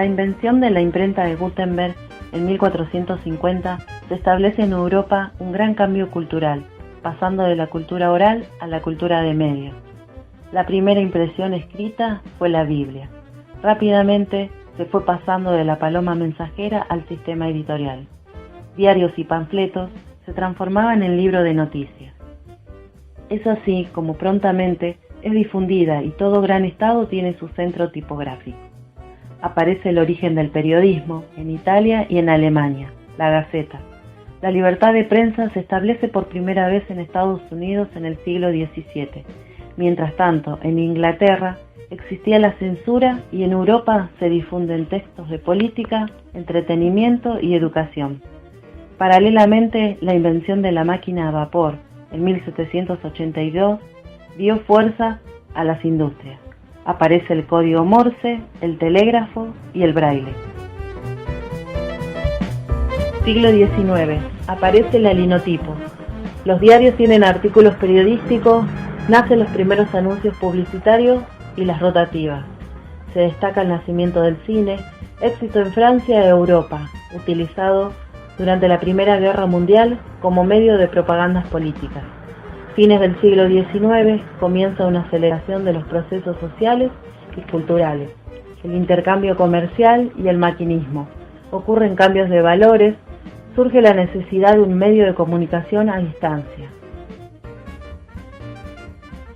invención de la imprenta de Gutenberg en 1450 se establece en Europa un gran cambio cultural, pasando de la cultura oral a la cultura de medios. La primera impresión escrita fue la Biblia. Rápidamente se fue pasando de la paloma mensajera al sistema editorial. Diarios y panfletos se transformaban en libro de noticias. Es así como prontamente es difundida y todo gran estado tiene su centro tipográfico. Aparece el origen del periodismo en Italia y en Alemania, la Gaceta. La libertad de prensa se establece por primera vez en Estados Unidos en el siglo XVII. Mientras tanto, en Inglaterra existía la censura y en Europa se difunden textos de política, entretenimiento y educación. Paralelamente, la invención de la máquina a vapor en 1782 dio fuerza a las industrias. Aparece el código Morse, el telégrafo y el braille. Siglo XIX. Aparece el linotipo. Los diarios tienen artículos periodísticos, nacen los primeros anuncios publicitarios y las rotativas. Se destaca el nacimiento del cine, éxito en Francia e Europa, utilizado durante la Primera Guerra Mundial como medio de propagandas políticas. Fines del siglo XIX comienza una aceleración de los procesos sociales y culturales, el intercambio comercial y el maquinismo. Ocurren cambios de valores, surge la necesidad de un medio de comunicación a distancia.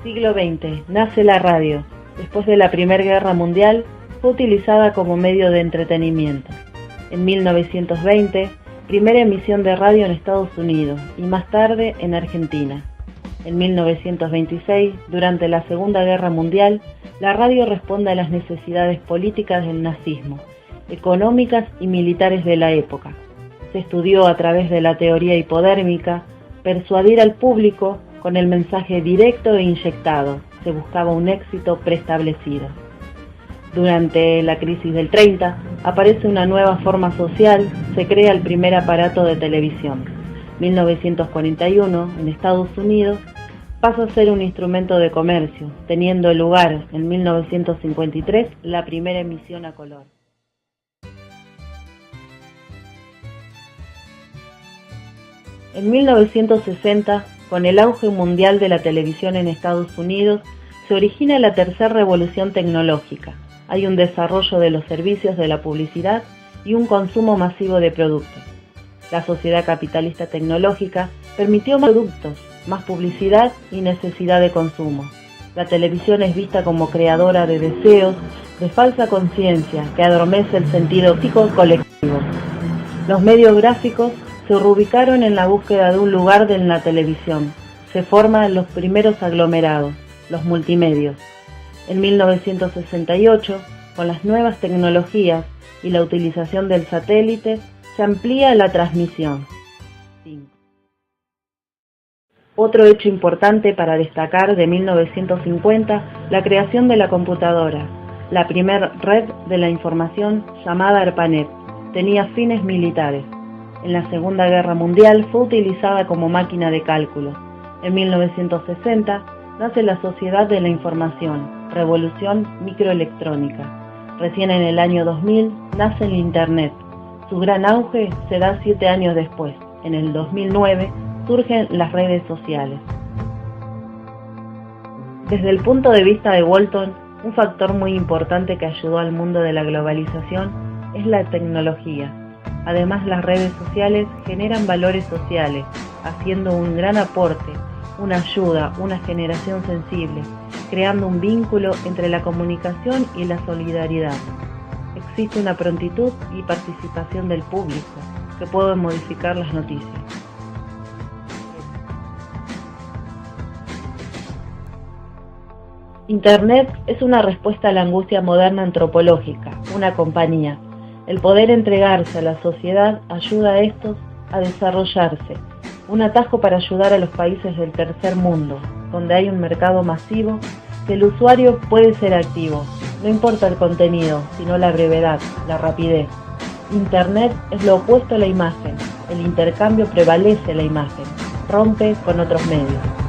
Siglo XX. Nace la radio. Después de la Primera Guerra Mundial fue utilizada como medio de entretenimiento. En 1920, primera emisión de radio en Estados Unidos y más tarde en Argentina. En 1926, durante la Segunda Guerra Mundial, la radio responde a las necesidades políticas del nazismo, económicas y militares de la época. Se estudió a través de la teoría hipodérmica, persuadir al público con el mensaje directo e inyectado. Se buscaba un éxito preestablecido. Durante la crisis del 30, aparece una nueva forma social, se crea el primer aparato de televisión. 1941, en Estados Unidos, pasa a ser un instrumento de comercio, teniendo lugar en 1953 la primera emisión a color. En 1960, con el auge mundial de la televisión en Estados Unidos, se origina la tercera revolución tecnológica. Hay un desarrollo de los servicios de la publicidad y un consumo masivo de productos. La sociedad capitalista tecnológica permitió más productos, más publicidad y necesidad de consumo. La televisión es vista como creadora de deseos, de falsa conciencia que adormece el sentido psico-colectivo. Los medios gráficos se reubicaron en la búsqueda de un lugar en la televisión. Se forman los primeros aglomerados, los multimedios. En 1968, con las nuevas tecnologías y la utilización del satélite, se amplía la transmisión. 5. Otro hecho importante para destacar de 1950, la creación de la computadora, la primera red de la información llamada ARPANET, tenía fines militares. En la Segunda Guerra Mundial fue utilizada como máquina de cálculo. En 1960 nace la Sociedad de la Información, Revolución Microelectrónica. Recién en el año 2000 nace el Internet. Su gran auge se da 7 años después. En el 2009 surgen las redes sociales. Desde el punto de vista de Walton, un factor muy importante que ayudó al mundo de la globalización es la tecnología. Además, las redes sociales generan valores sociales, haciendo un gran aporte, una ayuda, una generación sensible, creando un vínculo entre la comunicación y la solidaridad. Existe una prontitud y participación del público que puede modificar las noticias. Internet es una respuesta a la angustia moderna antropológica, una compañía. El poder entregarse a la sociedad ayuda a estos a desarrollarse, un atajo para ayudar a los países del tercer mundo, donde hay un mercado masivo, que el usuario puede ser activo. No importa el contenido, sino la brevedad, la rapidez. Internet es lo opuesto a la imagen. El intercambio prevalece la imagen, rompe con otros medios.